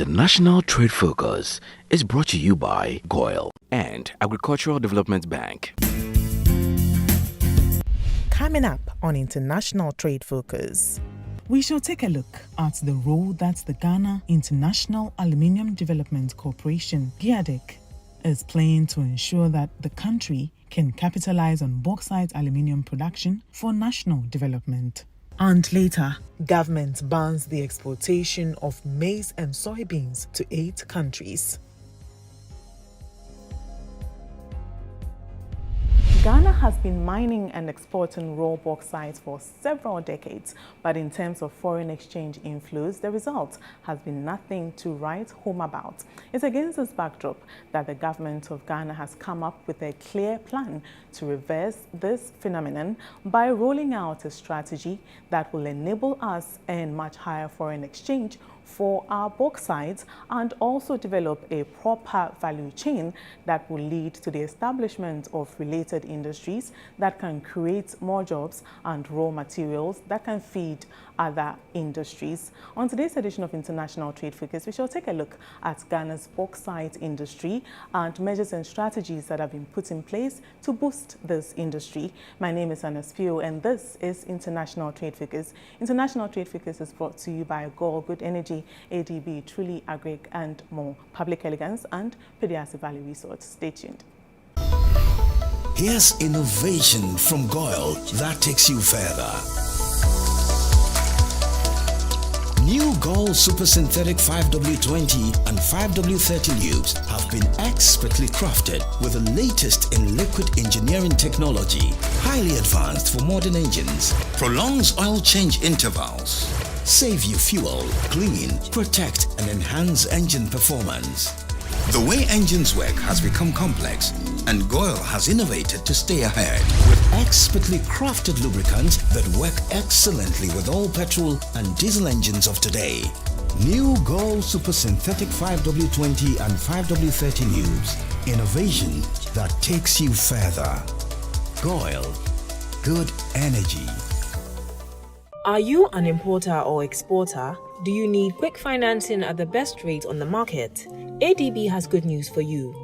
International Trade Focus is brought to you by GOIL and Agricultural Development Bank. Coming up on International Trade Focus, we shall take a look at the role that the Ghana International Aluminium Development Corporation, GIADEC, is playing to ensure that the country can capitalize on bauxite aluminium production for national development. And later, government bans the exportation of maize and soybeans to 8 countries. Ghana has been mining and exporting raw bauxite for several decades, but in terms of foreign exchange inflows, the result has been nothing to write home about. It's against this backdrop that the government of Ghana has come up with a clear plan to reverse this phenomenon by rolling out a strategy that will enable us earn much higher foreign exchange for our bauxite and also develop a proper value chain that will lead to the establishment of related industries that can create more jobs and raw materials that can feed other industries. On today's edition of International Trade Focus, we shall take a look at Ghana's bauxite industry and measures and strategies that have been put in place to boost this industry. My name is Anna Spio, and this is International Trade Focus. International Trade Focus is brought to you by GOIL, Good Energy, ADB, Truly Agric, and more. Public Elegance and Pediasi Valley Resort. Stay tuned. Here's innovation from GOIL that takes you further. New GOIL Super Synthetic 5W20 and 5W30 lubes have been expertly crafted with the latest in liquid engineering technology, highly advanced for modern engines, prolongs oil change intervals, save you fuel, clean, protect, and enhance engine performance. The way engines work has become complex, and GOIL has innovated to stay ahead with expertly crafted lubricants that work excellently with all petrol and diesel engines of today. New GOIL Super Synthetic 5W20 and 5W30 lubes. Innovation that takes you further. GOIL. Good energy. Are you an importer or exporter? Do you need quick financing at the best rate on the market? ADB has good news for you.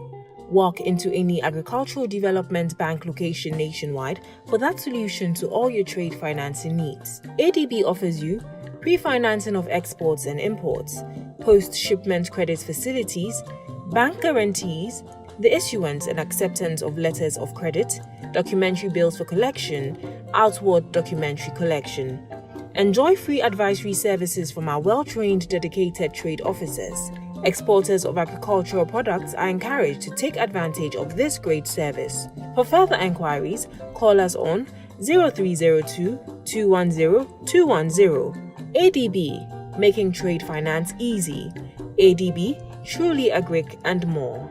Walk into any agricultural development bank location nationwide for that solution to all your trade financing needs. ADB offers you pre-financing of exports and imports, post-shipment credit facilities, bank guarantees, the issuance and acceptance of letters of credit, documentary bills for collection, outward documentary collection. Enjoy free advisory services from our well-trained, dedicated trade officers. Exporters of agricultural products are encouraged to take advantage of this great service. For further enquiries, call us on 0302 210 210. ADB, making trade finance easy. ADB, Truly Agric, and more.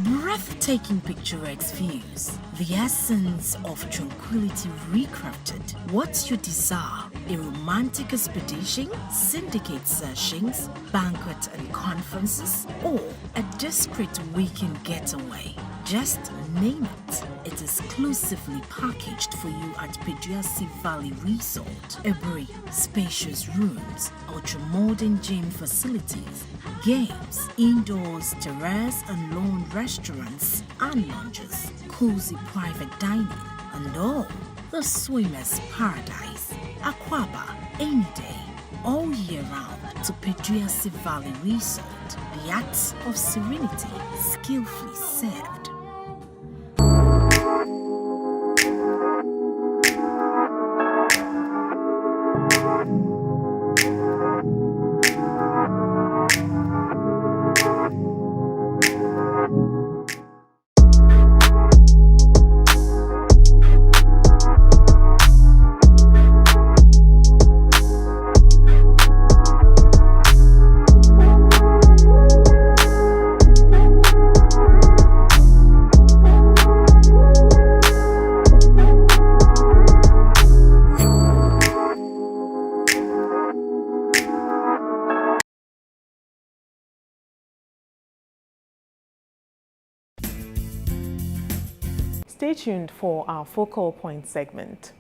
Breathtaking picturesque views, the essence of tranquility recrafted. What's your desire? A romantic expedition, syndicate sessions, banquets and conferences, or a discreet weekend getaway? Just name it. It is exclusively packaged for you at Pediasi Valley Resort. Every spacious rooms, ultra-modern gym facilities, games, indoors, terrace and lawn restaurants and lounges, cozy private dining, and all. The swimmer's paradise. Aquaba, any day, all year round to Pediasi Valley Resort. The acts of serenity, skillfully served. Stay tuned for our focal point segment.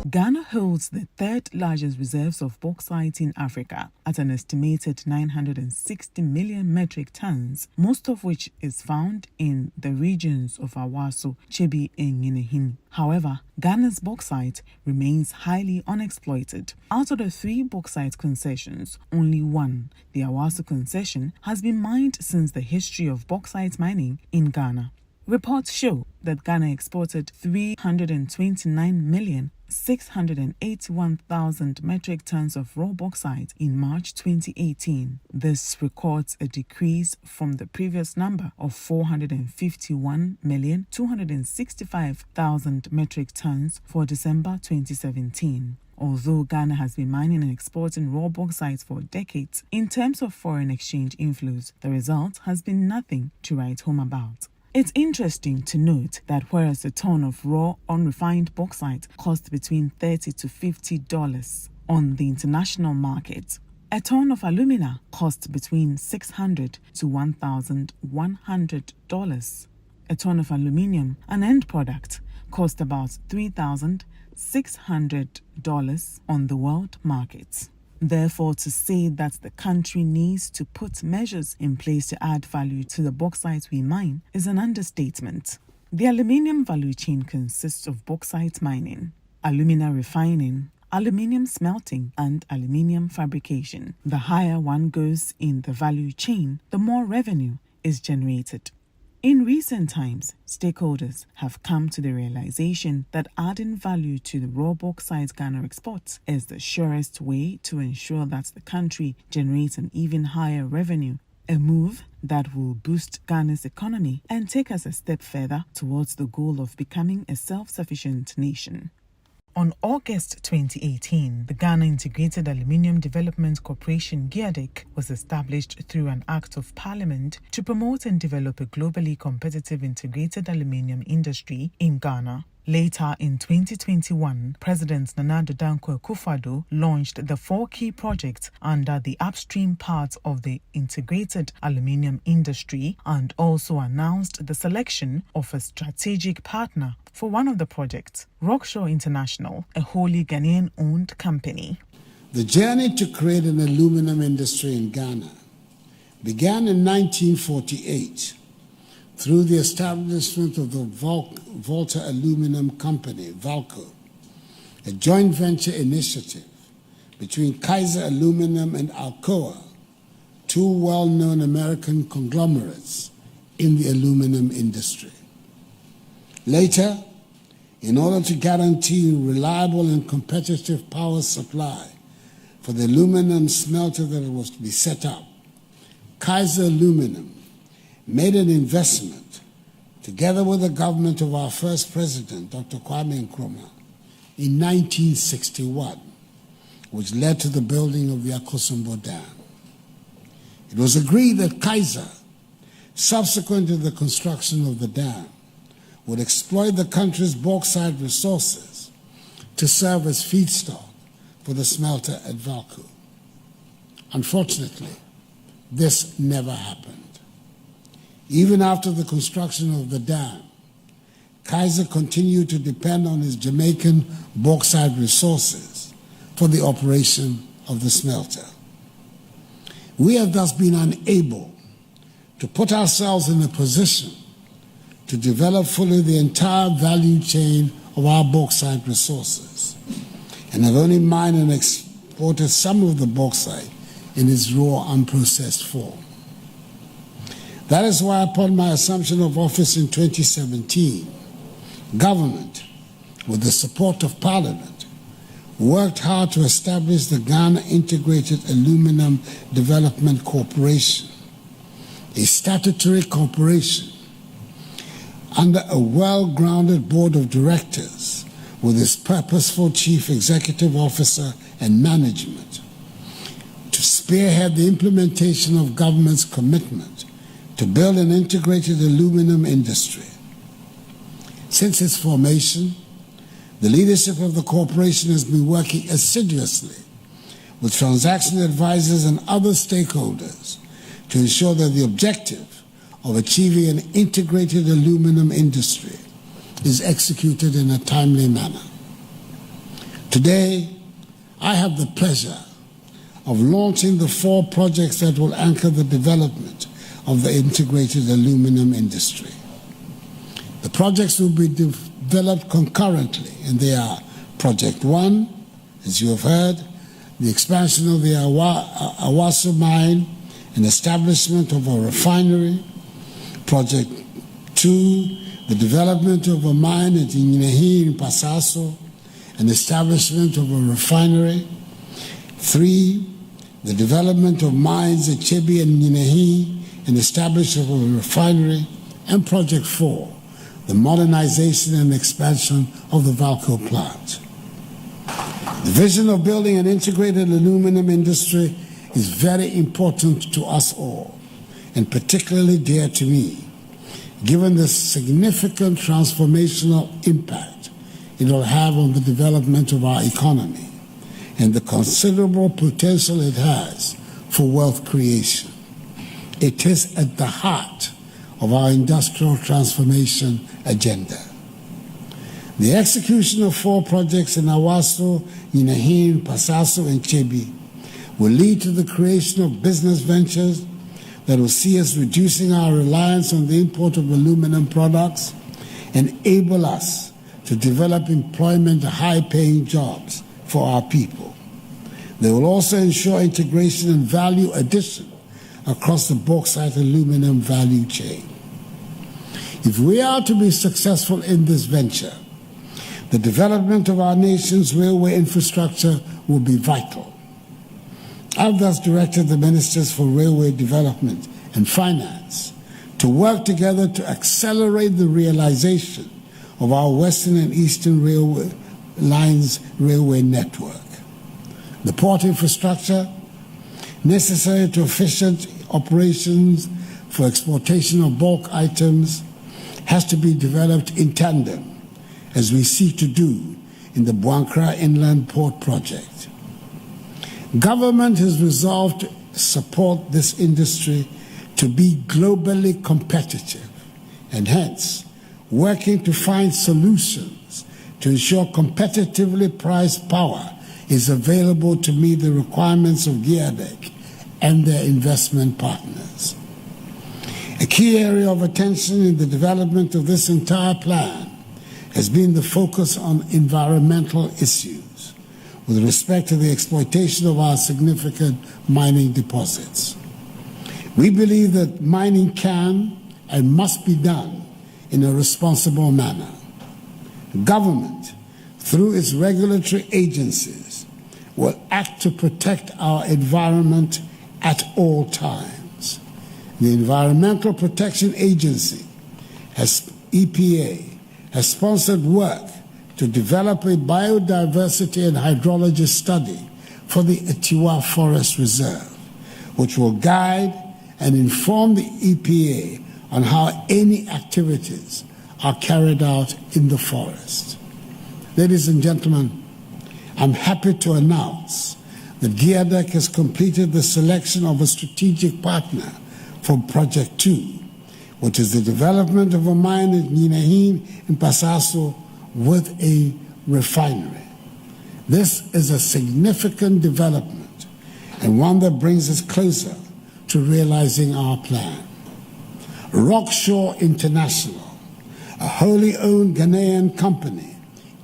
Ghana holds the third largest reserves of bauxite in Africa at an estimated 960 million metric tons, most of which is found in the regions of Awaso, Chebi, and Yenehin. However, Ghana's bauxite remains highly unexploited. Out of the 3 bauxite concessions, only one, the Awaso concession, has been mined since the history of bauxite mining in Ghana. Reports show that Ghana exported 329,681,000 metric tons of raw bauxite in March 2018. This records a decrease from the previous number of 451,265,000 metric tons for December 2017. Although Ghana has been mining and exporting raw bauxite for decades, in terms of foreign exchange inflows, the result has been nothing to write home about. It's interesting to note that whereas a ton of raw unrefined bauxite costs between $30 to $50 on the international market, a ton of alumina costs between $600 to $1,100. A ton of aluminium, an end product, costs about $3,600 on the world market. Therefore, to say that the country needs to put measures in place to add value to the bauxite we mine is an understatement. The aluminium value chain consists of bauxite mining, alumina refining, aluminium smelting, and aluminium fabrication. The higher one goes in the value chain, the more revenue is generated. In recent times, stakeholders have come to the realization that adding value to the raw bauxite Ghana exports is the surest way to ensure that the country generates an even higher revenue, a move that will boost Ghana's economy and take us a step further towards the goal of becoming a self-sufficient nation. On August 2018, the Ghana Integrated Aluminium Development Corporation GIADEC was established through an Act of Parliament to promote and develop a globally competitive integrated aluminium industry in Ghana. Later in 2021, President Nana Addo Dankwa-Akufo-Addo launched the 4 key projects under the upstream part of the integrated aluminium industry and also announced the selection of a strategic partner for one of the projects, Rockshore International, a wholly Ghanaian-owned company. The journey to create an aluminum industry in Ghana began in 1948 through the establishment of the Volta Aluminum Company, VALCO, a joint venture initiative between Kaiser Aluminum and Alcoa, 2 well-known American conglomerates in the aluminum industry. Later, in order to guarantee reliable and competitive power supply for the aluminum smelter that was to be set up, Kaiser Aluminum made an investment, together with the government of our first president, Dr. Kwame Nkrumah, in 1961, which led to the building of the Akosombo Dam. It was agreed that Kaiser, subsequent to the construction of the dam, would exploit the country's bauxite resources to serve as feedstock for the smelter at VALCO. Unfortunately, this never happened. Even after the construction of the dam, Kaiser continued to depend on his Jamaican bauxite resources for the operation of the smelter. We have thus been unable to put ourselves in a position to develop fully the entire value chain of our bauxite resources, and have only mined and exported some of the bauxite in its raw, unprocessed form. That is why, upon my assumption of office in 2017, government, with the support of Parliament, worked hard to establish the Ghana Integrated Aluminum Development Corporation, a statutory corporation under a well-grounded board of directors with its purposeful chief executive officer and management, to spearhead the implementation of government's commitment to build an integrated aluminum industry. Since its formation, the leadership of the corporation has been working assiduously with transaction advisors and other stakeholders to ensure that the objective of achieving an integrated aluminum industry is executed in a timely manner. Today, I have the pleasure of launching the 4 projects that will anchor the development of the integrated aluminum industry. The projects will be developed concurrently, and they are Project 1, as you have heard, the expansion of the Awaso mine and establishment of a refinery. Project 2, the development of a mine at Nyinahi in Pasaso and establishment of a refinery. 3, the development of mines at Chebi and Nyinahi and establishment of a refinery. And Project 4, the modernization and expansion of the Valco plant. The vision of building an integrated aluminum industry is very important to us all, and particularly dear to me, given the significant transformational impact it will have on the development of our economy and the considerable potential it has for wealth creation. It is at the heart of our industrial transformation agenda. The execution of 4 projects in Awaso, Nyinahi, Pasaso, and Chebi will lead to the creation of business ventures that will see us reducing our reliance on the import of aluminum products and enable us to develop employment and high-paying jobs for our people. They will also ensure integration and value addition across the bauxite aluminum value chain. If we are to be successful in this venture, the development of our nation's railway infrastructure will be vital. I've thus directed the Ministers for Railway Development and Finance to work together to accelerate the realization of our Western and Eastern Railway Lines railway network. The port infrastructure necessary to efficient operations for exportation of bulk items has to be developed in tandem, as we seek to do in the Buankra Inland Port Project. Government has resolved to support this industry to be globally competitive and hence working to find solutions to ensure competitively priced power is available to meet the requirements of GIADEC and their investment partners. A key area of attention in the development of this entire plan has been the focus on environmental issues with respect to the exploitation of our significant mining deposits. We believe that mining can and must be done in a responsible manner. Government, through its regulatory agencies, will act to protect our environment at all times. The Environmental Protection Agency, EPA, has sponsored work to develop a biodiversity and hydrology study for the Etiwa Forest Reserve, which will guide and inform the EPA on how any activities are carried out in the forest. Ladies and gentlemen, I'm happy to announce that GIADEC has completed the selection of a strategic partner for Project 2, which is the development of a mine at Nyinahi in Pasaso with a refinery. This is a significant development and one that brings us closer to realizing our plan. Rockshore International, a wholly owned Ghanaian company,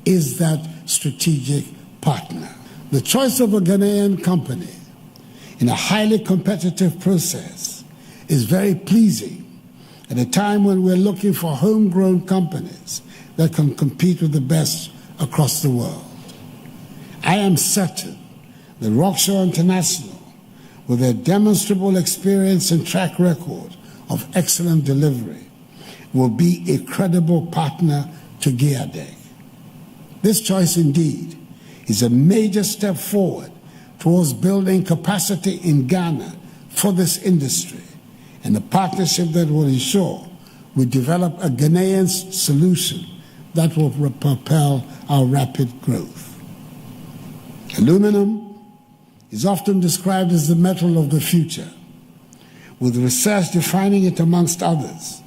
is that strategic partner. The choice of a Ghanaian company in a highly competitive process is very pleasing at a time when we're looking for homegrown companies that can compete with the best across the world. I am certain that Rockshore International, with their demonstrable experience and track record of excellent delivery, will be a credible partner to GIADEC. This choice indeed is a major step forward towards building capacity in Ghana for this industry, and a partnership that will ensure we develop a Ghanaian solution that will propel our rapid growth. Aluminum is often described as the metal of the future, with research defining it, amongst others,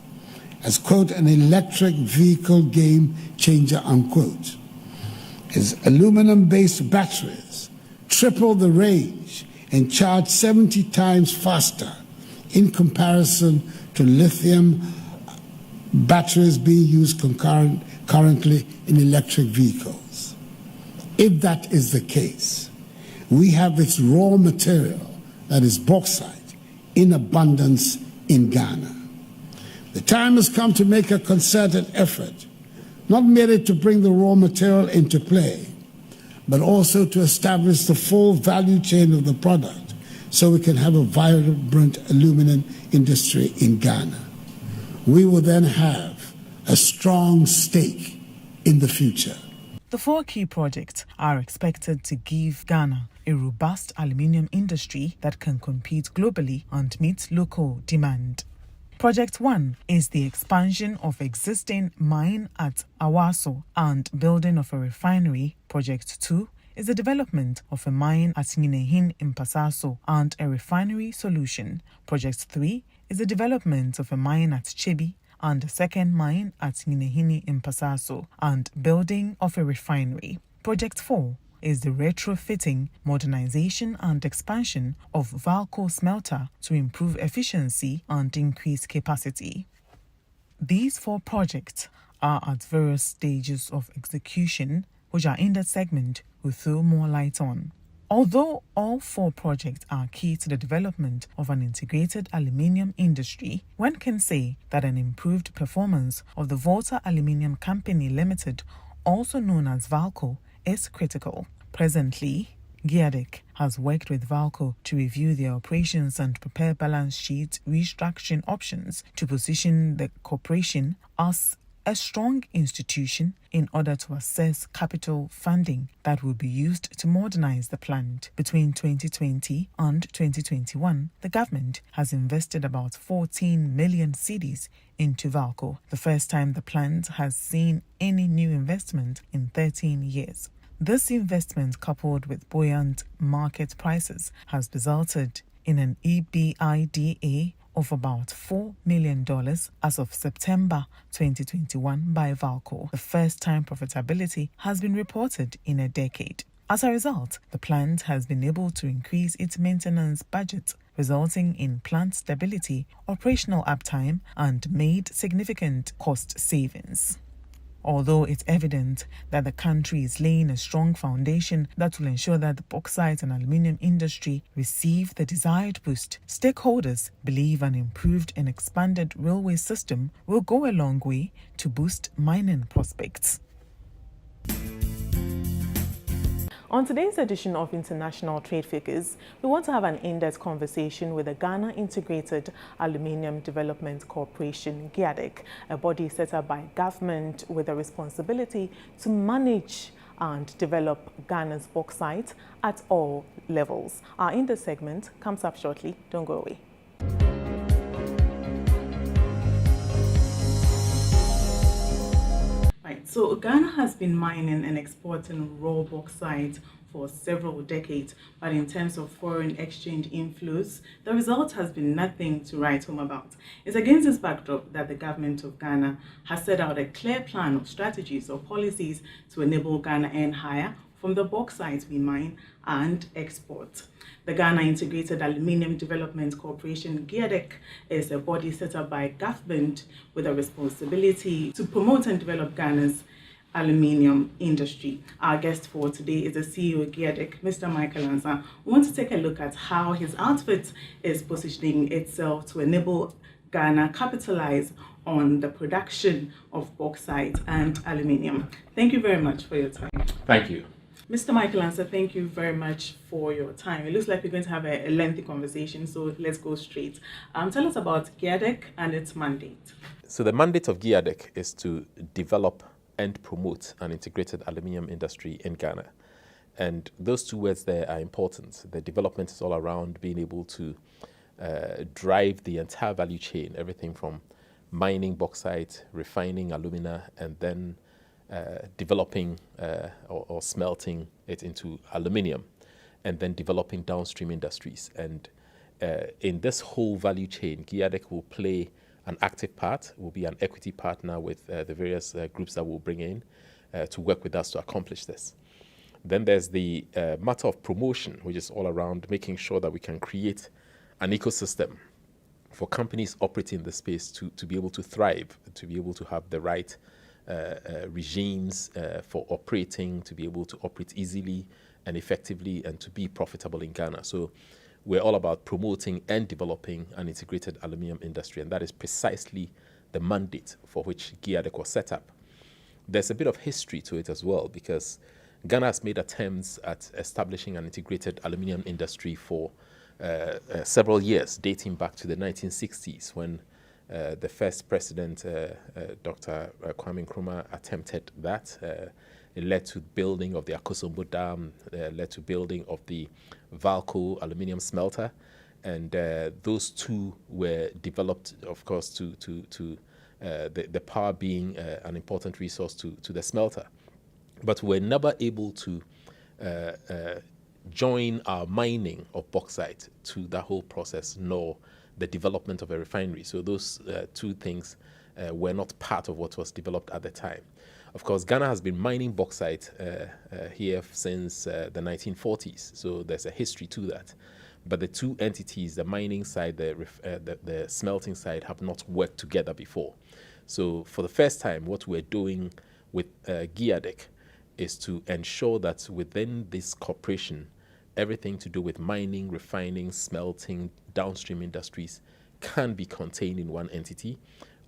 as, quote, an electric vehicle game changer, unquote. is aluminum-based batteries triple the range and charge 70 times faster in comparison to lithium batteries being used currently in electric vehicles. If that is the case, we have its raw material, that is bauxite, in abundance in Ghana. The time has come to make a concerted effort, not merely to bring the raw material into play, but also to establish the full value chain of the product so we can have a vibrant aluminum industry in Ghana. We will then have a strong stake in the future. The 4 key projects are expected to give Ghana a robust aluminium industry that can compete globally and meet local demand. Project 1 is the expansion of existing mine at Awaso and building of a refinery. Project 2 is the development of a mine at Nginehin in Pasaso and a refinery solution. Project 3 is the development of a mine at Chebi and a second mine at Nginehini in Pasaso and building of a refinery. Project 4 is the retrofitting, modernization and expansion of Valco smelter to improve efficiency and increase capacity. These 4 projects are at various stages of execution, which our in-depth segment will throw more light on. Although all 4 projects are key to the development of an integrated aluminium industry, one can say that an improved performance of the Volta Aluminium Company Limited, also known as Valco, is critical. Presently, GIADEC has worked with Valco to review their operations and prepare balance sheet restructuring options to position the corporation as a strong institution in order to assess capital funding that will be used to modernize the plant. Between 2020 and 2021, the government has invested about 14 million cedis into Valco, the first time the plant has seen any new investment in 13 years. This investment, coupled with buoyant market prices, has resulted in an EBITDA of about $4 million as of September 2021 by Valco. The first time profitability has been reported in a decade. As a result, the plant has been able to increase its maintenance budget, resulting in plant stability, operational uptime, and made significant cost savings. Although it's evident that the country is laying a strong foundation that will ensure that the bauxite and aluminium industry receive the desired boost, stakeholders believe an improved and expanded railway system will go a long way to boost mining prospects. On today's edition of International Trade Figures, we want to have an in-depth conversation with the Ghana Integrated Aluminium Development Corporation, GIADEC, a body set up by government with a responsibility to manage and develop Ghana's bauxite at all levels. Our in-depth segment comes up shortly. Don't go away. So Ghana has been mining and exporting raw bauxite for several decades, but in terms of foreign exchange inflows, the result has been nothing to write home about. It's against this backdrop that the government of Ghana has set out a clear plan of strategies or policies to enable Ghana earn higher from the bauxite we mine and export. The Ghana Integrated Aluminium Development Corporation, GIADEC, is a body set up by government with a responsibility to promote and develop Ghana's aluminium industry. Our guest for today is the CEO of GIADEC, Mr. Michael Ansa. We want to take a look at how his outfit is positioning itself to enable Ghana capitalize on the production of bauxite and aluminium. Thank you very much for your time. Thank you. Mr. Michael Ansa, thank you very much for your time. It looks like we're going to have a lengthy conversation, so let's go straight. Tell us about GIADEC and its mandate. So the mandate of GIADEC is to develop and promote an integrated aluminium industry in Ghana. And those two words there are important. The development is all around being able to drive the entire value chain, everything from mining bauxite, refining alumina, and then developing or smelting it into aluminium, and then developing downstream industries. And in this whole value chain, GIADEC will play an active part, will be an equity partner with the various groups that we'll bring in, to work with us to accomplish this. Then there's the matter of promotion, which is all around making sure that we can create an ecosystem for companies operating in the space to be able to thrive, to be able to have the right regimes for operating, to be able to operate easily and effectively, and to be profitable in Ghana. So we're all about promoting and developing an integrated aluminium industry, and that is precisely the mandate for which GIADEC was set up. There's a bit of history to it as well, because Ghana has made attempts at establishing an integrated aluminium industry for several years, dating back to the 1960s, when the first president, Dr. Kwame Nkrumah, attempted that. It led to building of the Akosombo Dam, led to building of the Valco aluminium smelter, and those two were developed, of course, to the power being an important resource to the smelter. But we're never able to join our mining of bauxite to that whole process, nor the development of a refinery. So those two things were not part of what was developed at the time. Of course, Ghana has been mining bauxite here since the 1940s, so there's a history to that. But the two entities, the mining side, the smelting side, have not worked together before. So for the first time, what we're doing with GIADEC is to ensure that within this corporation, everything to do with mining, refining, smelting, downstream industries can be contained in one entity.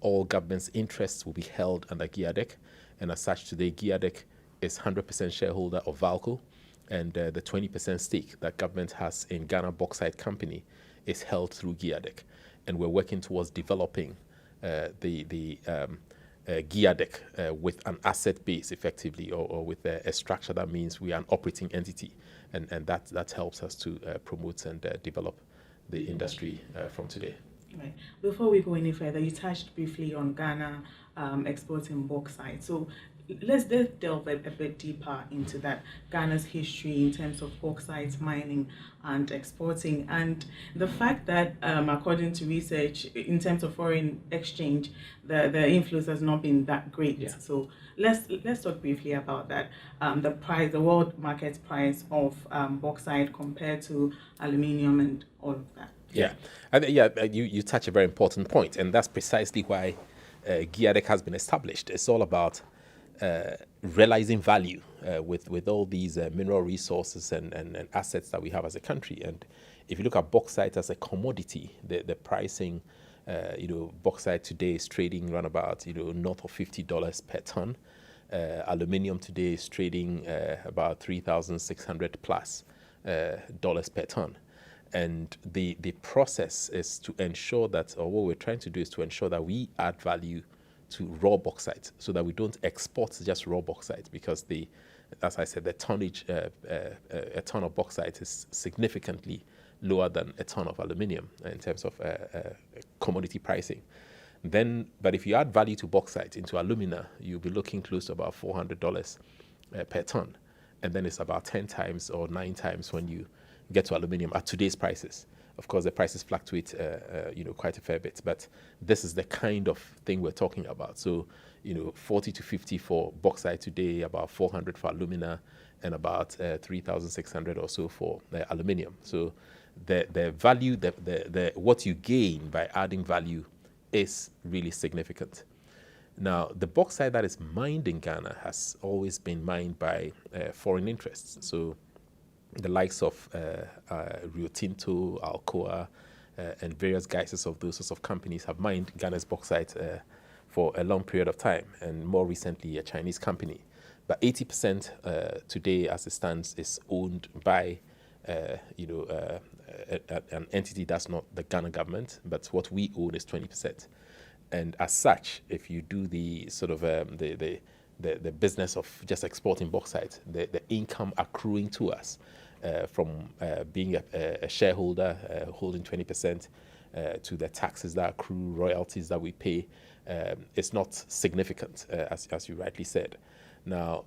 All government's interests will be held under GIADEC, and as such, today GIADEC is 100% shareholder of Valco, and the 20% stake that government has in Ghana Bauxite Company is held through GIADEC, and we're working towards developing the GIADEC with an asset base, effectively, or with a structure that means we are an operating entity, and that helps us to promote and develop the industry from today. Right. Before we go any further, you touched briefly on Ghana exporting bauxite. So let's delve a bit deeper into that, Ghana's history in terms of bauxite mining and exporting, and the fact that according to research, in terms of foreign exchange, the influence has not been that great. Yeah. So let's talk briefly about that. The price, the world market price of bauxite compared to aluminium and all of that. Yeah, you touch a very important point, and that's precisely why GIADEC has been established. It's all about realizing value with all these mineral resources and assets that we have as a country. And if you look at bauxite as a commodity, the pricing, bauxite today is trading around about north of $50 per ton. Aluminium today is trading about $3,600 plus dollars per ton. And the process is to ensure that, or what we're trying to do is to ensure that we add value to raw bauxite, so that we don't export just raw bauxite, because as I said, the tonnage, a ton of bauxite is significantly lower than a ton of aluminium in terms of commodity pricing. But if you add value to bauxite into alumina, you'll be looking close to about $400 per ton, and then it's about 10 times or 9 times when you get to aluminium at today's prices. Of course, the prices fluctuate, quite a fair bit, but this is the kind of thing we're talking about. So, 40 to 50 for bauxite today, about 400 for alumina, and about 3,600 or so for aluminium. So, the value, what you gain by adding value is really significant. Now, the bauxite that is mined in Ghana has always been mined by foreign interests. So, the likes of Rio Tinto, Alcoa, and various guises of those sorts of companies have mined Ghana's bauxite for a long period of time, and more recently a Chinese company. But 80% today, as it stands, is owned by an entity that's not the Ghana government, but what we own is 20%. And as such, if you do the sort of the business of just exporting bauxite, the income accruing to us from being a shareholder, holding 20%, to the taxes that accrue, royalties that we pay, is not significant, as you rightly said. Now,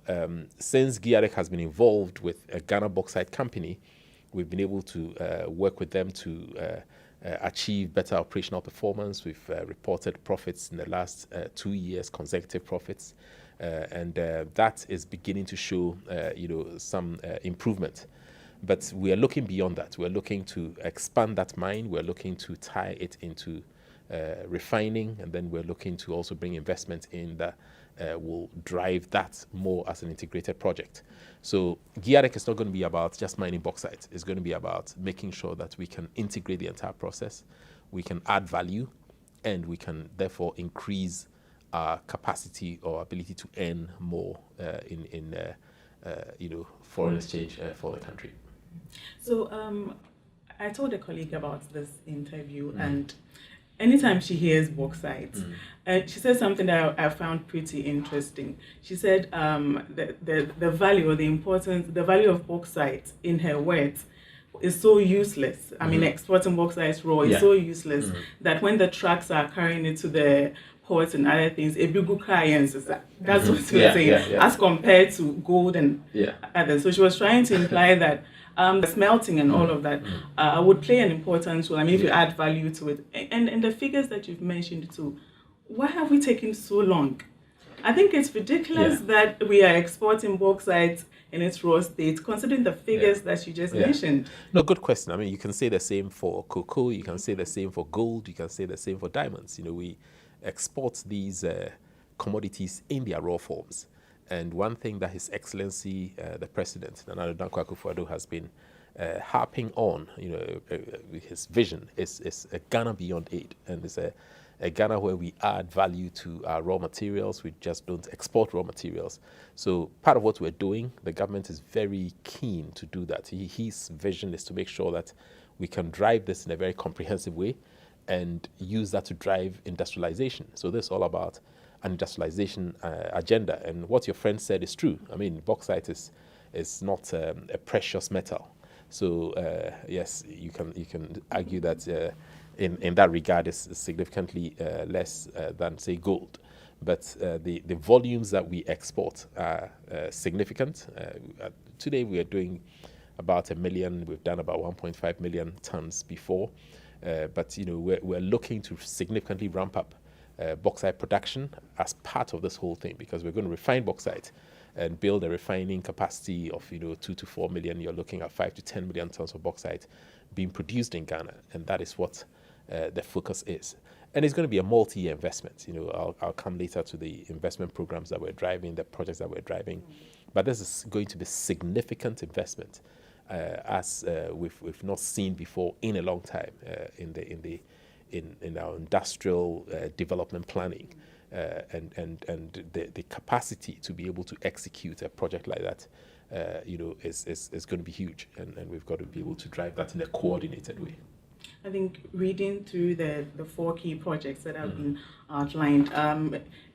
since GIADEC has been involved with a Ghana Bauxite Company, we've been able to work with them to achieve better operational performance. We've reported profits in the last 2 years, consecutive profits. and that is beginning to show, some improvement. But we are looking beyond that. We're looking to expand that mine. We're looking to tie it into refining, and then we're looking to also bring investment in that will drive that more as an integrated project. So GIADEC is not going to be about just mining bauxite. It's going to be about making sure that we can integrate the entire process, we can add value, and we can therefore increase our capacity or ability to earn more in foreign exchange for the country. So I told a colleague about this interview, and anytime she hears bauxite, she said something that I found pretty interesting. She said the value or the importance, the value of bauxite, in her words, is so useless. I mean, exporting bauxite raw is so useless that when the trucks are carrying it to the ports and other things, a big clients is that. That's what she was saying, as compared to gold and others. So she was trying to imply that the smelting and all of that would play an important role. I mean, if you add value to it. And the figures that you've mentioned too, why have we taken so long? I think it's ridiculous that we are exporting bauxite in its raw state, considering the figures that you just mentioned. No, good question. I mean, you can say the same for cocoa, you can say the same for gold, you can say the same for diamonds. We export these commodities in their raw forms. And one thing that His Excellency, the President, Nana Addo Dankwa Akufo-Addo, has been harping on, his vision is a Ghana beyond aid. And it's a Ghana where we add value to our raw materials. We just don't export raw materials. So part of what we're doing, the government is very keen to do that. His vision is to make sure that we can drive this in a very comprehensive way and use that to drive industrialization. So this is all about an industrialization agenda. And what your friend said is true. I mean, bauxite is not a precious metal. So yes, you can argue that in that regard is significantly less than, say, gold. But the volumes that we export are significant. Today we are doing about 1 million. We've done about 1.5 million tons before. But we're looking to significantly ramp up bauxite production as part of this whole thing, because we're going to refine bauxite and build a refining capacity of 2 to 4 million. You're looking at 5 to 10 million tons of bauxite being produced in Ghana, and that is what the focus is. And it's going to be a multi-year investment. I'll come later to the investment programs that we're driving, the projects that we're driving, but this is going to be significant investment as we've not seen before in a long time in our industrial development planning, and the capacity to be able to execute a project like that, is going to be huge, and we've got to be able to drive that in a coordinated way. I think reading through the 4 key projects that have been outlined,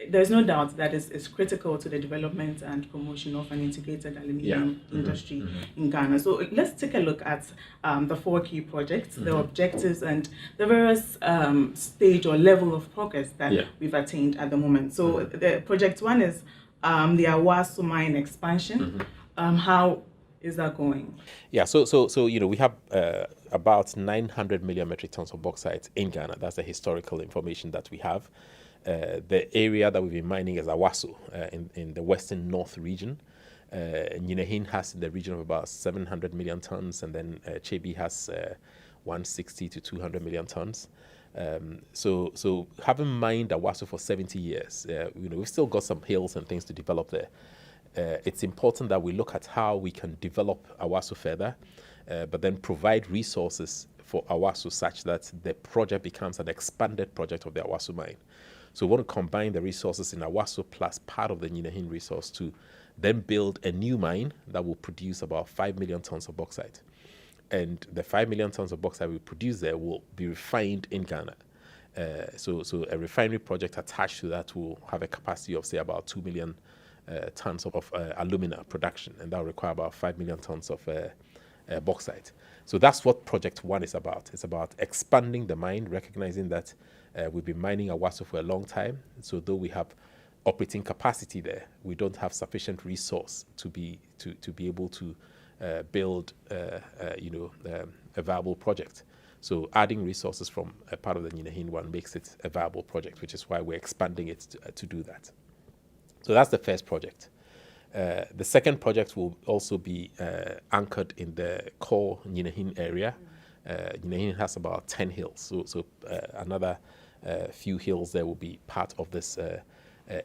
there's no doubt that it's critical to the development and promotion of an integrated aluminium industry in Ghana. So let's take a look at the 4 key projects, the objectives, and the various stage or level of progress that we've attained at the moment. So the project 1 is the Awaso mine expansion. How is that going? Yeah, so we have about 900 million metric tons of bauxite in Ghana. That's the historical information that we have. The area that we've been mining is Awaso in the western north region. Nyinehin has in the region of about 700 million tons, and then Chebi has 160 to 200 million tons. So having mined Awaso for 70 years, we've still got some hills and things to develop there. It's important that we look at how we can develop Awaso further, but then provide resources for Awaso such that the project becomes an expanded project of the Awaso mine. So we want to combine the resources in Awaso plus part of the Nyinehin resource to then build a new mine that will produce about 5 million tons of bauxite. And the 5 million tons of bauxite we produce there will be refined in Ghana. So a refinery project attached to that will have a capacity of, say, about 2 million tons of alumina production, and that will require about 5 million tons of bauxite. So that's what project 1 is about. It's about expanding the mine, recognizing that we've been mining Awaso for a long time. So though we have operating capacity there, we don't have sufficient resource to be able to build a viable project. So adding resources from a part of the Nyinehin one makes it a viable project, which is why we're expanding it to do that. So that's the first project. The second project will also be anchored in the core Nyinehin area. Nyinehin has about 10 hills, so another few hills there will be part of this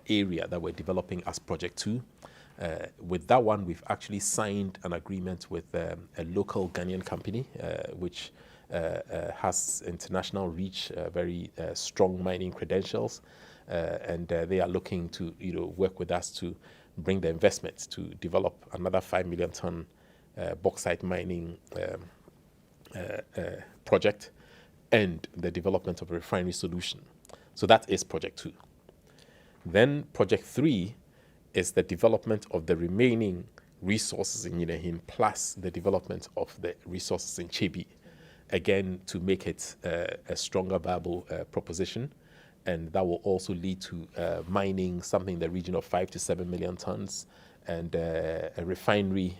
area that we're developing as Project 2. With that one, we've actually signed an agreement with a local Ghanaian company, which has international reach, very strong mining credentials, and they are looking to work with us to bring the investment to develop another 5 million ton bauxite mining project and the development of a refinery solution. So that is Project 2. Then Project 3 is the development of the remaining resources in Nyinehin plus the development of the resources in Chebi, again to make it a stronger viable proposition. And that will also lead to mining something in the region of 5 to 7 million tons and a refinery,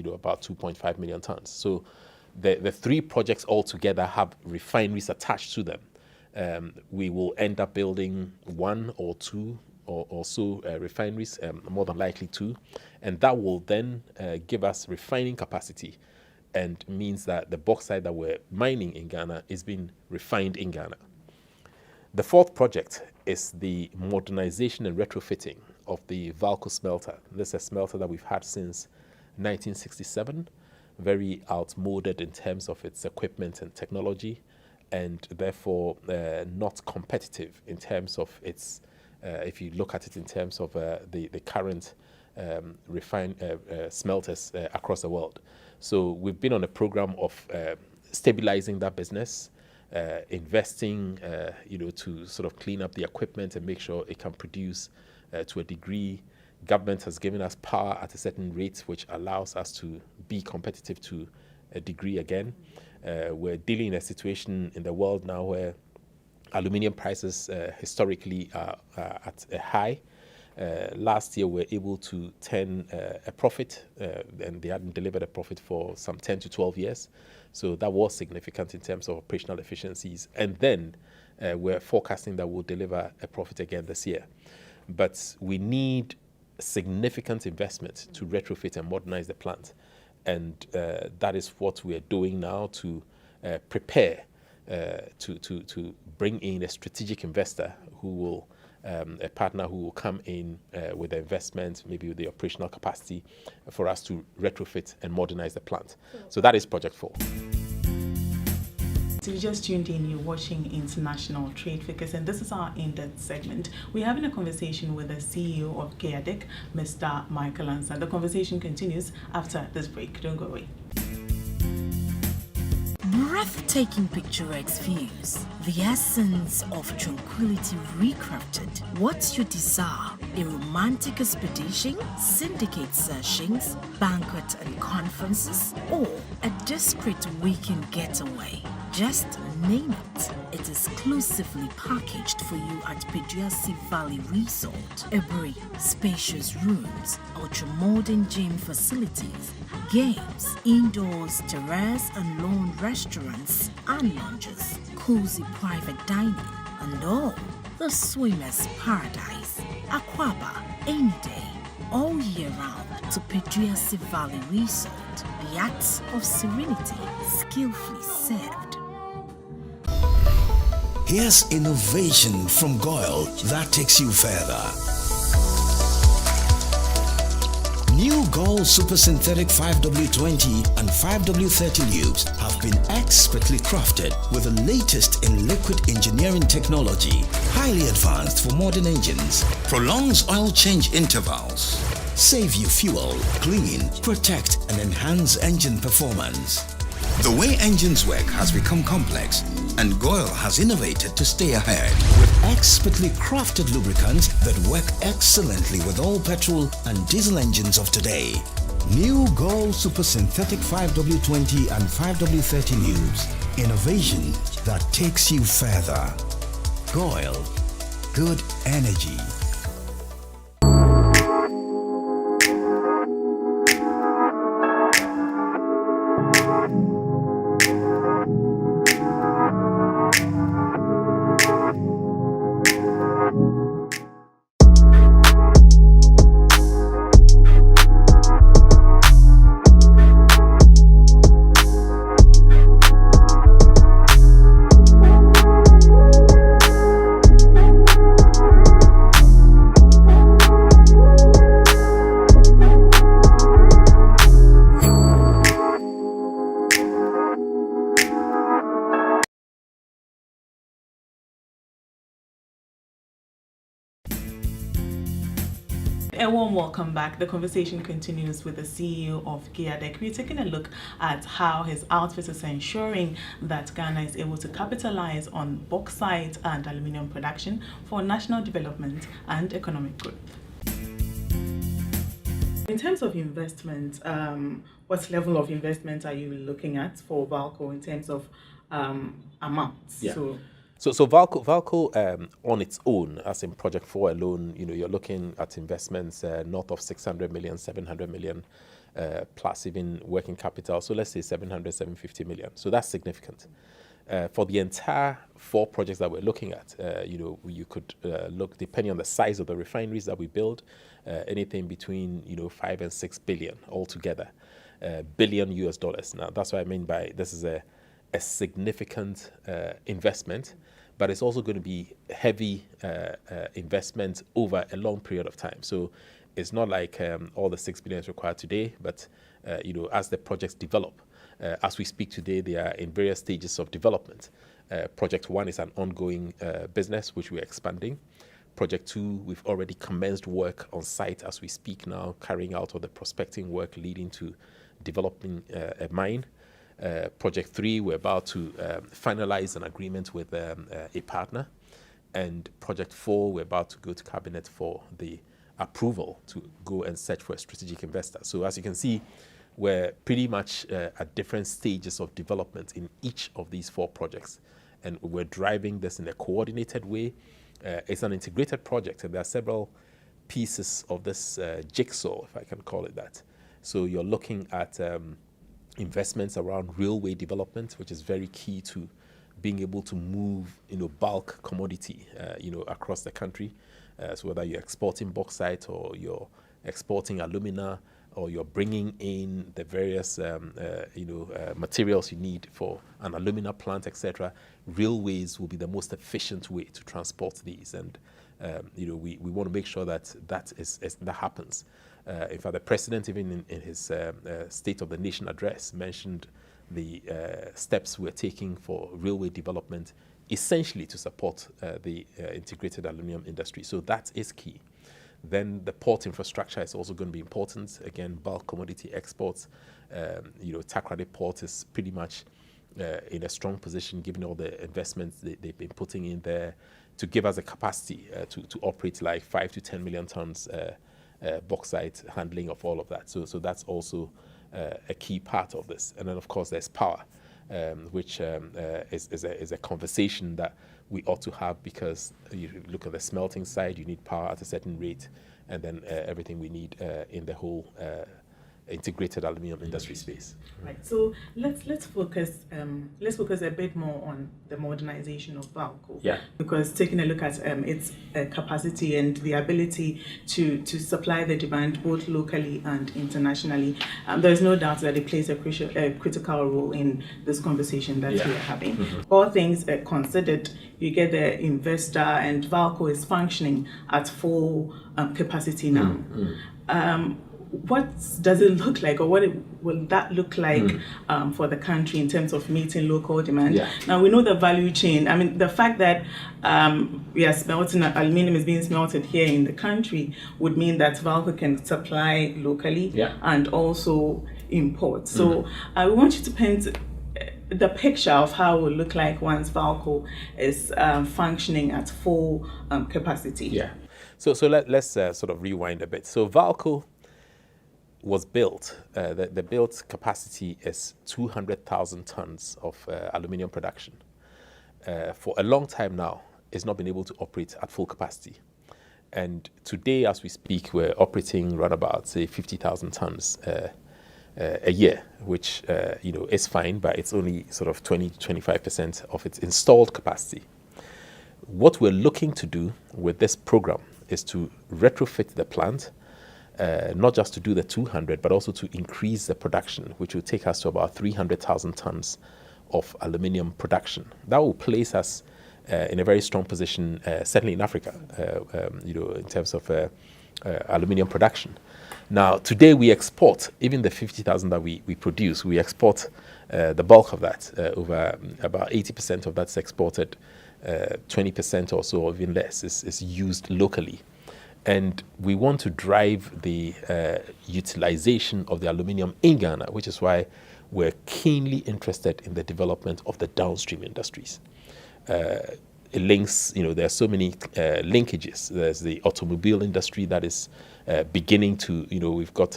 about 2.5 million tons. So the three projects altogether have refineries attached to them. We will end up building one or two or so refineries, more than likely two, and that will then give us refining capacity and means that the bauxite that we're mining in Ghana is being refined in Ghana. The fourth project is the modernization and retrofitting of the Valco smelter. This is a smelter that we've had since 1967, very outmoded in terms of its equipment and technology, and therefore not competitive in terms of its, if you look at it in terms of the current smelters across the world. So we've been on a program of stabilizing that business, investing, to sort of clean up the equipment and make sure it can produce to a degree. Government has given us power at a certain rate, which allows us to be competitive to a degree again. We're dealing in a situation in the world now where aluminium prices historically are at a high. Last year, we were able to turn a profit, and they hadn't delivered a profit for some 10 to 12 years. So that was significant in terms of operational efficiencies. And then we're forecasting that we'll deliver a profit again this year. But we need significant investment to retrofit and modernize the plant. And that is what we are doing now to prepare to bring in a strategic investor who will a partner who will come in with the investment, maybe with the operational capacity for us to retrofit and modernize the plant. So that is Project 4. So you just tuned in, you're watching International Trade Figures, and this is our in-depth segment. We're having a conversation with the CEO of GIADEC, Mr. Michael Ansa. The conversation continues after this break. Don't go away. Breathtaking picturesque views, the essence of tranquility recrafted. What's your desire? A romantic expedition, syndicate sessions, banquet and conferences, or a discreet weekend getaway? Just name it. It's exclusively packaged for you at Peduasi Valley Resort. Every spacious rooms, ultra-modern gym facilities, games, indoors, terrace and lawn restaurants and lounges, cozy private dining, and all the swimmer's paradise. Aquaba, any day, all year round to Peduasi Valley Resort. The acts of serenity, skillfully served. Here's innovation from GOIL that takes you further. New GOIL Super Synthetic 5W20 and 5W30 lubes have been expertly crafted with the latest in liquid engineering technology, highly advanced for modern engines, prolongs oil change intervals, save you fuel, clean, protect and enhance engine performance. The way engines work has become complex, and GOIL has innovated to stay ahead with expertly crafted lubricants that work excellently with all petrol and diesel engines of today. New GOIL Super Synthetic 5W20 and 5W30 lubes. Innovation that takes you further. GOIL. Good energy. A warm welcome back. The conversation continues with the CEO of GIADEC. We're taking a look at how his outfit is ensuring that Ghana is able to capitalize on bauxite and aluminium production for national development and economic growth. In terms of investment, what level of investment are you looking at for VALCO in terms of amounts? Yeah. So VALCO on its own, as in Project 4 alone, you're looking at investments north of 600 million, 700 million, plus even working capital. So let's say 700, 750 million. So that's significant. For the entire 4 projects that we're looking at, you could look, depending on the size of the refineries that we build, anything between 5 and 6 billion altogether, billion US dollars. Now that's what I mean by this is a significant investment, but it's also going to be heavy investment over a long period of time. So it's not like all the 6 billion is required today, but as the projects develop, as we speak today, they are in various stages of development. Project 1 is an ongoing business which we're expanding. Project 2, we've already commenced work on site as we speak now, carrying out all the prospecting work leading to developing a mine. Project 3, we're about to finalize an agreement with a partner. And Project 4, we're about to go to Cabinet for the approval to go and search for a strategic investor. So as you can see, we're pretty much at different stages of development in each of these 4 projects. And we're driving this in a coordinated way. It's an integrated project, and there are several pieces of this jigsaw, if I can call it that. So you're looking at investments around railway development, which is very key to being able to move, bulk commodity, across the country. So whether you're exporting bauxite or you're exporting alumina, or you're bringing in the various, materials you need for an alumina plant, etc., railways will be the most efficient way to transport these. And, we want to make sure that that happens. In fact, the president, even in his State of the Nation address, mentioned the steps we're taking for railway development, essentially to support the integrated aluminium industry. So that is key. Then the port infrastructure is also going to be important. Again, bulk commodity exports. Takoradi Port is pretty much in a strong position, given all the investments they've been putting in there to give us a capacity to operate like 5 to 10 million tons bauxite handling of all of that. So that's also a key part of this. And then, of course, there's power, which is a conversation that we ought to have, because you look at the smelting side, you need power at a certain rate, and then everything we need in the whole integrated aluminium industry space. Right. So let's focus a bit more on the modernization of VALCO. Yeah. Because taking a look at its capacity and the ability to supply the demand both locally and internationally, there is no doubt that it plays a critical role in this conversation that we are having. Mm-hmm. All things considered, you get the investor, and VALCO is functioning at full capacity now. Mm-hmm. What does it look like, or what will that look like for the country in terms of meeting local demand? Yeah. Now, we know the value chain. I mean, the fact that we are smelting, aluminium is being smelted here in the country would mean that VALCO can supply locally and also import. So we want you to paint the picture of how it will look like once VALCO is functioning at full capacity. Yeah. So let's sort of rewind a bit. So VALCO was built, the built capacity is 200,000 tons of aluminium production. For a long time now, it's not been able to operate at full capacity. And today, as we speak, we're operating around about, say, 50,000 tons a year, which, is fine, but it's only sort of 20-25% of its installed capacity. What we're looking to do with this program is to retrofit the plant, not just to do the 200, but also to increase the production, which will take us to about 300,000 tons of aluminium production. That will place us in a very strong position, certainly in Africa, in terms of aluminium production. Now, today we export, even the 50,000 that we produce, we export the bulk of that. Over about 80% of that's exported, 20% or so, or even less, is used locally. And we want to drive the utilization of the aluminium in Ghana, which is why we're keenly interested in the development of the downstream industries. It links, there are so many linkages. There's the automobile industry that is beginning to, we've got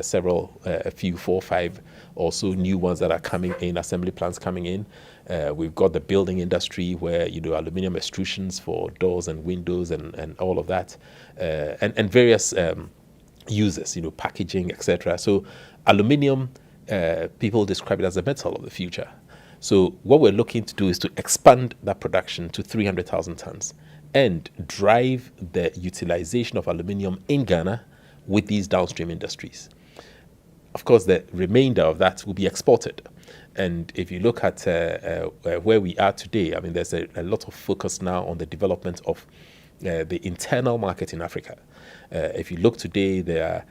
several, a few, 4 or 5 also new ones that are coming in, assembly plants coming in. We've got the building industry where you do aluminium extrusions for doors and windows and all of that, and various uses, packaging, etc. So aluminium, people describe it as the metal of the future. So what we're looking to do is to expand that production to 300,000 tons and drive the utilization of aluminium in Ghana with these downstream industries. Of course, the remainder of that will be exported. And if you look at where we are today, I mean, there's a lot of focus now on the development of the internal market in Africa. If you look today, there are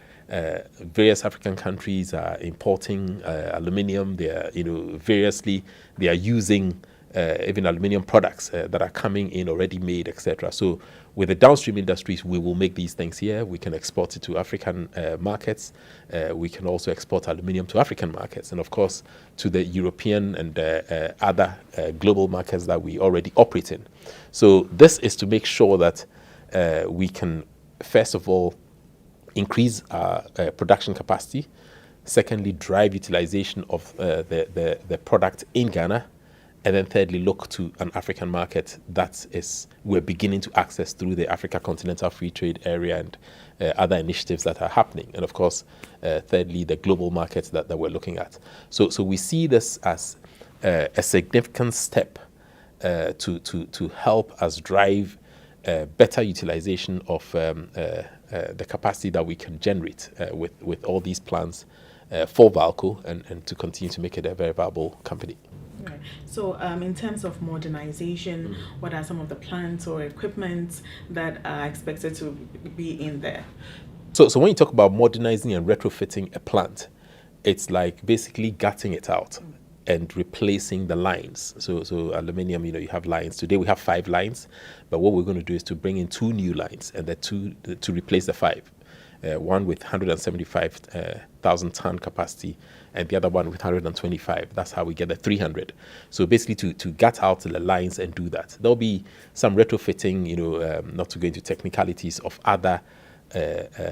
various African countries are importing aluminium. They are, variously, they are using even aluminium products that are coming in already made, etc. So with the downstream industries, we will make these things here. We can export it to African markets. We can also export aluminium to African markets, and of course to the European and other global markets that we already operate in. So this is to make sure that we can, first of all, increase our production capacity. Secondly, drive utilization of the product in Ghana. And then thirdly, look to an African market that we're beginning to access through the Africa Continental Free Trade Area and other initiatives that are happening. And of course, thirdly, the global markets that we're looking at. So we see this as a significant step to help us drive better utilization of the capacity that we can generate with all these plants for Valco and to continue to make it a very viable company. Right. So in terms of modernization, what are some of the plants or equipment that are expected to be in there? So when you talk about modernizing and retrofitting a plant, it's like basically gutting it out and replacing the lines. So aluminium, you have lines. Today we have 5 lines, but what we're going to do is to bring in 2 new lines and the 2 to replace the 5. One with 175,000 ton capacity and the other one with 125. That's how we get the 300. So basically to gut out the lines and do that. There'll be some retrofitting, not to go into technicalities of other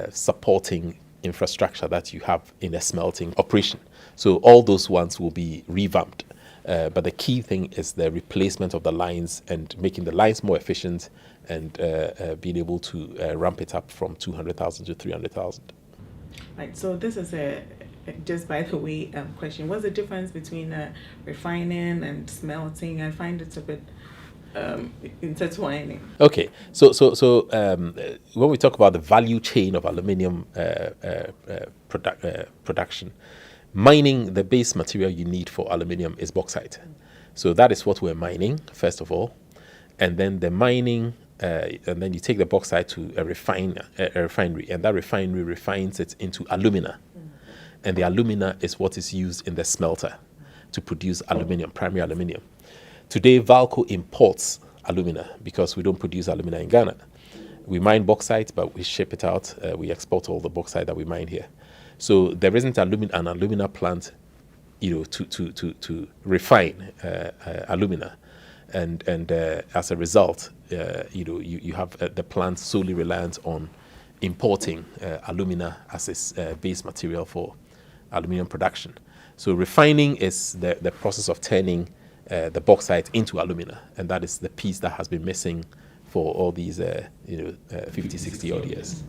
supporting infrastructure that you have in a smelting operation. So all those ones will be revamped. But the key thing is the replacement of the lines and making the lines more efficient and being able to ramp it up from 200,000 to 300,000. Right. So this is just by the way question. What's the difference between refining and smelting? I find it a bit intertwining. Okay. So when we talk about the value chain of aluminium production, mining, the base material you need for aluminium is bauxite. So that is what we're mining, first of all. And then the mining, and then you take the bauxite to a refinery, and that refinery refines it into alumina. And the alumina is what is used in the smelter to produce aluminium, primary aluminium. Today, Valco imports alumina because we don't produce alumina in Ghana. We mine bauxite, but we ship it out. We export all the bauxite that we mine here. So there isn't an alumina plant, to refine alumina, and as a result, you have the plant solely reliant on importing alumina as its base material for aluminium production. So refining is the process of turning the bauxite into alumina, and that is the piece that has been missing for all these 50, 60 odd years.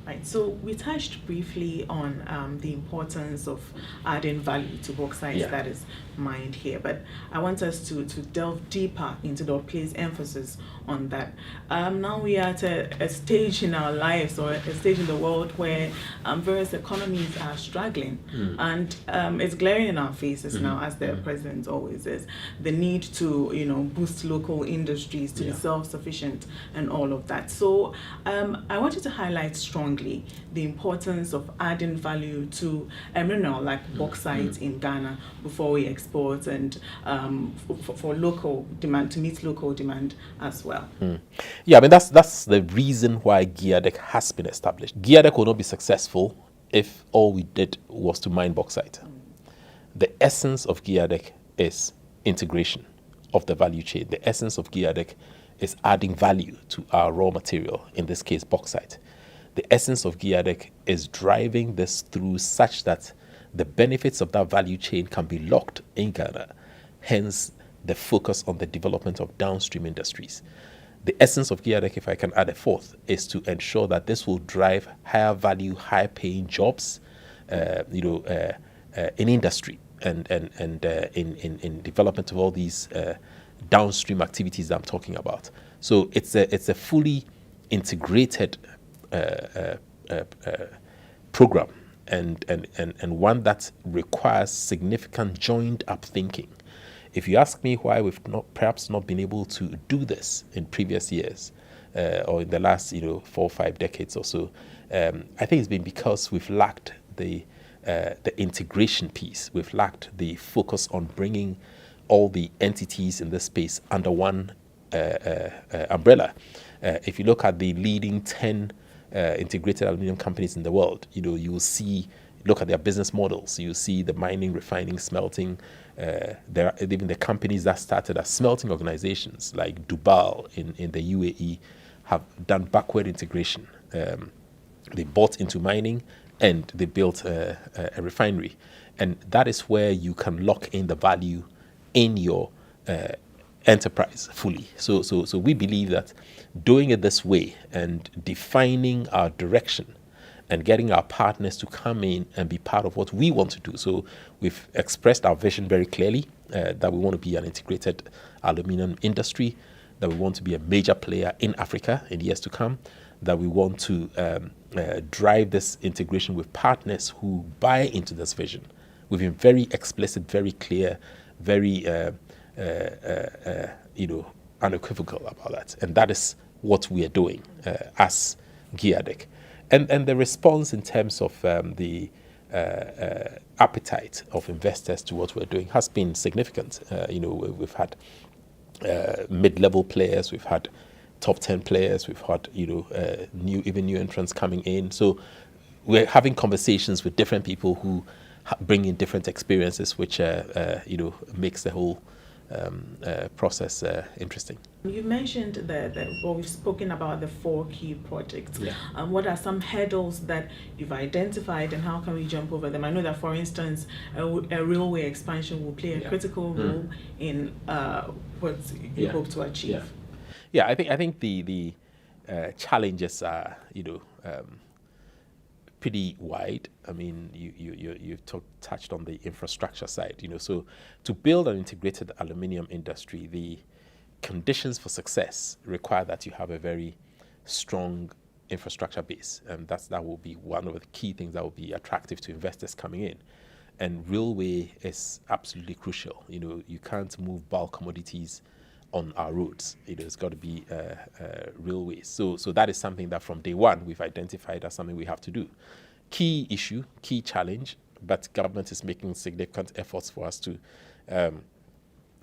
Right. So we touched briefly on the importance of adding value to bauxite that is mined here, but I want us to delve deeper into or place emphasis on that. Now we are at a stage in our lives or a stage in the world where various economies are struggling, and it's glaring in our faces now, as the president always is, the need to boost local industries to be self-sufficient and all of that. So I wanted to highlight strong strongly the importance of adding value to mineral like bauxite in Ghana before we export, and for local demand, to meet local demand as well. Yeah, I mean, that's the reason why GIADEC has been established. GIADEC will not be successful if all we did was to mine bauxite. The essence of GIADEC is integration of the value chain. The essence of GIADEC is adding value to our raw material, in this case, bauxite. The essence of GIADEC is driving this through such that the benefits of that value chain can be locked in Ghana, hence the focus on the development of downstream industries. The essence of GIADEC, if I can add a fourth, is to ensure that this will drive higher value, higher paying jobs, in industry and in development of all these downstream activities that I'm talking about. So it's a fully integrated program and one that requires significant joined up thinking. If you ask me why we've perhaps not been able to do this in previous years or in the last 4 or 5 decades or so, I think it's been because we've lacked the integration piece. We've lacked the focus on bringing all the entities in this space under one umbrella. If you look at the leading 10 integrated aluminum companies in the world, you will see, look at their business models. You see the mining, refining, smelting. There are even the companies that started as smelting organizations like Dubai in the UAE have done backward integration. They bought into mining and they built a refinery. And that is where you can lock in the value in your enterprise fully. So we believe that doing it this way and defining our direction and getting our partners to come in and be part of what we want to do. So we've expressed our vision very clearly, that we want to be an integrated aluminum industry, that we want to be a major player in Africa in years to come, that we want to drive this integration with partners who buy into this vision. We've been very explicit, very clear, very unequivocal about that. And that is what we are doing as GIADEC. And the response in terms of the appetite of investors to what we're doing has been significant. We've had mid-level players, we've had top 10 players, we've had new entrants coming in. So we're having conversations with different people who bring in different experiences, which makes the whole process interesting. You mentioned we've spoken about the 4 key projects. Yeah. What are some hurdles that you've identified, and how can we jump over them? I know that, for instance, a railway expansion will play a critical role in what you hope to achieve. Yeah, I think the challenges are pretty wide. I mean, you've touched on the infrastructure side. So to build an integrated aluminium industry, the conditions for success require that you have a very strong infrastructure base, and that will be one of the key things that will be attractive to investors coming in. And railway is absolutely crucial. You can't move bulk commodities on our roads. It's got to be railways. So that is something that from day one we've identified as something we have to do. Key issue, key challenge, but government is making significant efforts for us to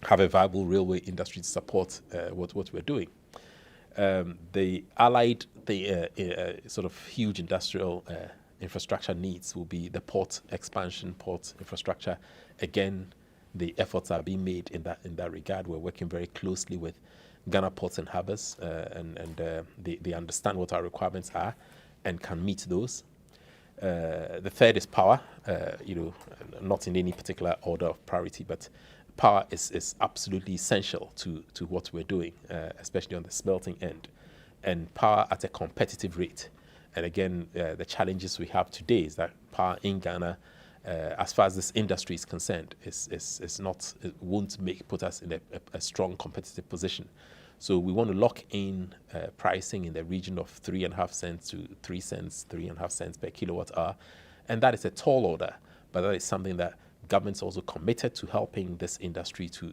have a viable railway industry to support what we're doing. The allied sort of huge industrial infrastructure needs will be the port expansion, port infrastructure. Again, the efforts are being made in that regard. We're working very closely with Ghana Ports and Harbours, and they understand what our requirements are and can meet those. The third is power, not in any particular order of priority, but power is absolutely essential to what we're doing, especially on the smelting end, and power at a competitive rate. And again, the challenges we have today is that power in Ghana, as far as this industry is concerned, won't put us in a strong competitive position. So we want to lock in pricing in the region of 3.5 cents to 3 cents, 3.5 cents per kilowatt hour. And that is a tall order, but that is something that government's also committed to helping this industry to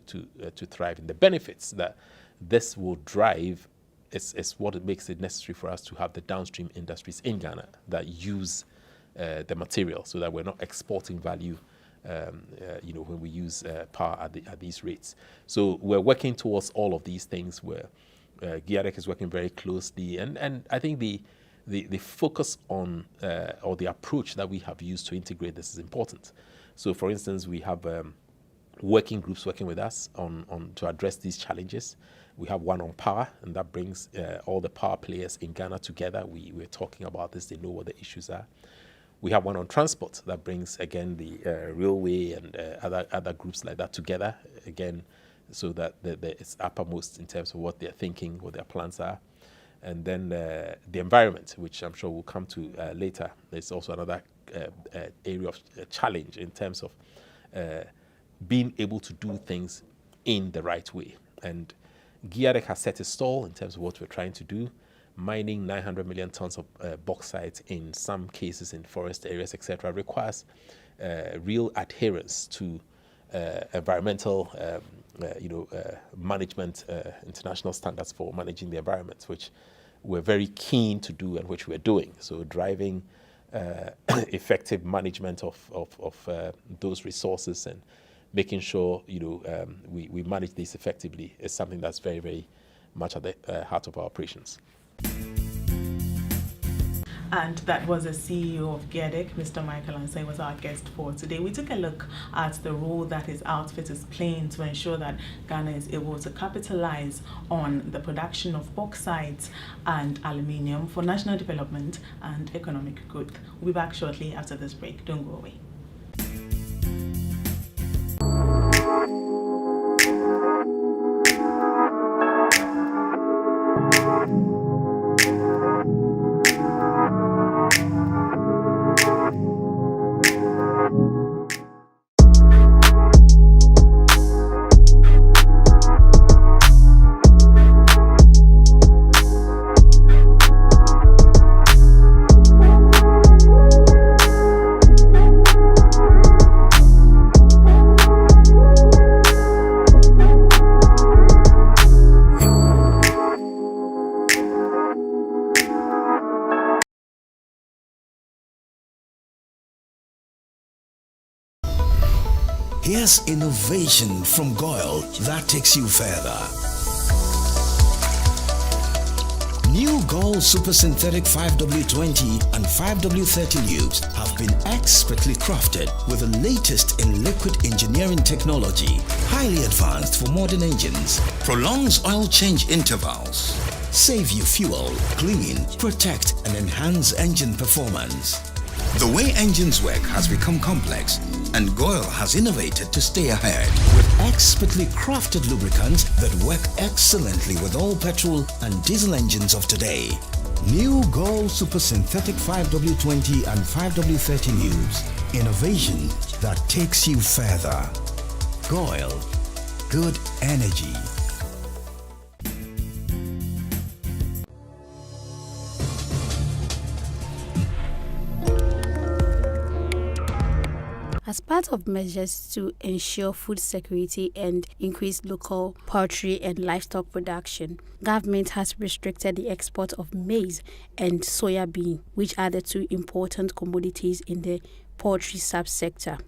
thrive. And the benefits that this will drive it's what it makes it necessary for us to have the downstream industries in Ghana that use the material, so that we're not exporting value when we use power at these rates. So we're working towards all of these things where GIADEC is working very closely, and I think the focus on or the approach that we have used to integrate this is important. So for instance, we have working groups working with us on to address these challenges. We have one on power, and that brings all the power players in Ghana together. We're talking about this, they know what the issues are. We have one on transport that brings, again, the railway and other groups like that together, again, so that it's uppermost in terms of what they're thinking, what their plans are. And then the environment, which I'm sure we'll come to later, is also another area of challenge in terms of being able to do things in the right way. And GIADEC has set a stall in terms of what we're trying to do. Mining 900 million tons of bauxite in some cases in forest areas, etc., requires real adherence to environmental management, international standards for managing the environment, which we're very keen to do and which we're doing. So driving effective management of those resources and making sure we manage this effectively is something that's very, very much at the heart of our operations. And that was the CEO of GIADEC, Mr. Michael Ansah, was our guest for today. We took a look at the role that his outfit is playing to ensure that Ghana is able to capitalize on the production of bauxite and aluminium for national development and economic growth. We'll be back shortly after this break. Don't go away. Here's innovation from GOIL that takes you further. New GOIL Super Synthetic 5W20 and 5W30 lubes have been expertly crafted with the latest in liquid engineering technology, highly advanced for modern engines, prolongs oil change intervals, save you fuel, clean, protect and enhance engine performance. The way engines work has become complex, and GOIL has innovated to stay ahead with expertly crafted lubricants that work excellently with all petrol and diesel engines of today. New GOIL Super Synthetic 5W20 and 5W30 lubes. Innovation that takes you further. GOIL. Good energy. As part of measures to ensure food security and increase local poultry and livestock production, government has restricted the export of maize and soya bean, which are the two important commodities in the poultry subsector.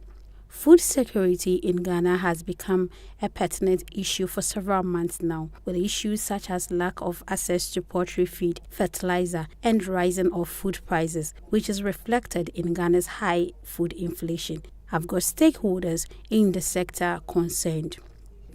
Food security in Ghana has become a pertinent issue for several months now, with issues such as lack of access to poultry feed, fertilizer, and rising of food prices, which is reflected in Ghana's high food inflation. Have got stakeholders in the sector concerned.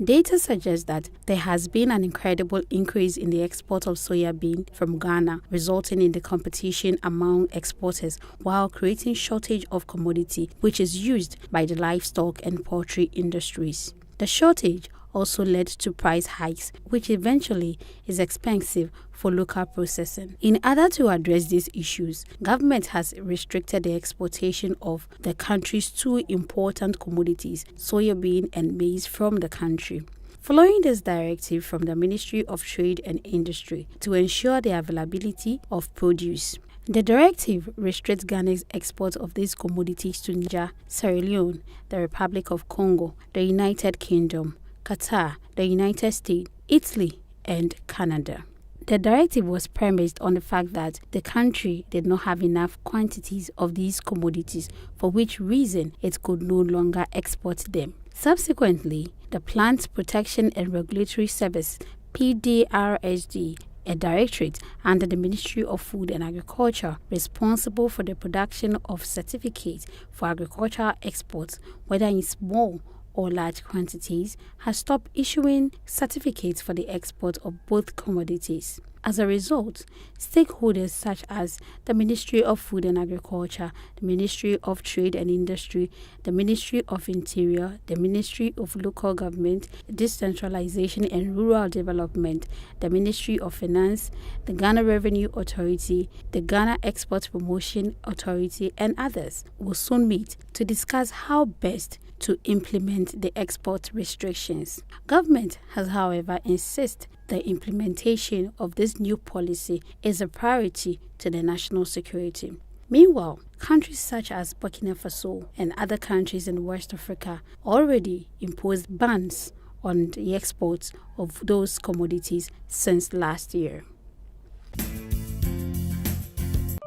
Data suggests that there has been an incredible increase in the export of soya bean from Ghana, resulting in the competition among exporters while creating shortage of commodity, which is used by the livestock and poultry industries. The shortage also led to price hikes, which eventually is expensive for local processing. In order to address these issues, government has restricted the exportation of the country's two important commodities, soya bean and maize, from the country. Following this directive from the Ministry of Trade and Industry to ensure the availability of produce, the directive restricts Ghana's export of these commodities to Niger, Sierra Leone, the Republic of Congo, the United Kingdom, Qatar, the United States, Italy, and Canada. The directive was premised on the fact that the country did not have enough quantities of these commodities, for which reason it could no longer export them. Subsequently, the Plant Protection and Regulatory Service, PDRSD, a directorate under the Ministry of Food and Agriculture responsible for the production of certificates for agricultural exports, whether in small or large quantities, has stopped issuing certificates for the export of both commodities. As a result, stakeholders such as the Ministry of Food and Agriculture, the Ministry of Trade and Industry, the Ministry of Interior, the Ministry of Local Government, Decentralization and Rural Development, the Ministry of Finance, the Ghana Revenue Authority, the Ghana Export Promotion Authority, and others will soon meet to discuss how best to implement the export restrictions. Government has, however, insisted the implementation of this new policy is a priority to the national security. Meanwhile, countries such as Burkina Faso and other countries in West Africa already imposed bans on the exports of those commodities since last year.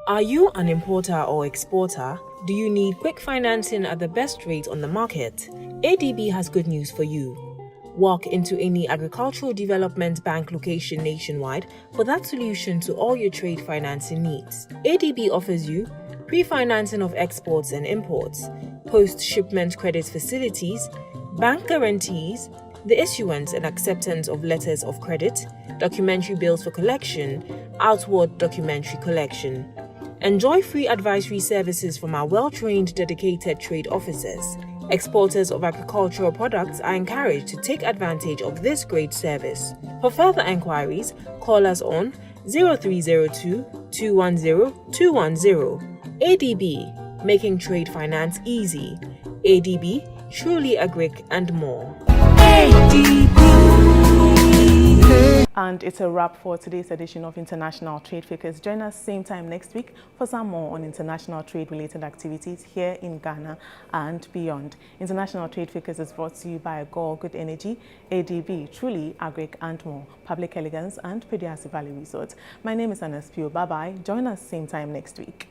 Are you an importer or exporter? Do you need quick financing at the best rate on the market? ADB has good news for you. Walk into any agricultural development bank location nationwide for that solution to all your trade financing needs. ADB offers you pre-financing of exports and imports, post-shipment credit facilities, bank guarantees, the issuance and acceptance of letters of credit, documentary bills for collection, outward documentary collection. Enjoy free advisory services from our well-trained, dedicated trade officers. Exporters of agricultural products are encouraged to take advantage of this great service. For further enquiries, call us on 0302 210 210. ADB, making trade finance easy. ADB, truly agric and more. And it's a wrap for today's edition of International Trade Focus. Join us same time next week for some more on international trade-related activities here in Ghana and beyond. International Trade Focus is brought to you by Gore Good Energy, ADB, Truly Agric and More, Public Elegance and Pediasi Valley Resort. My name is Anas Pio. Bye-bye. Join us same time next week.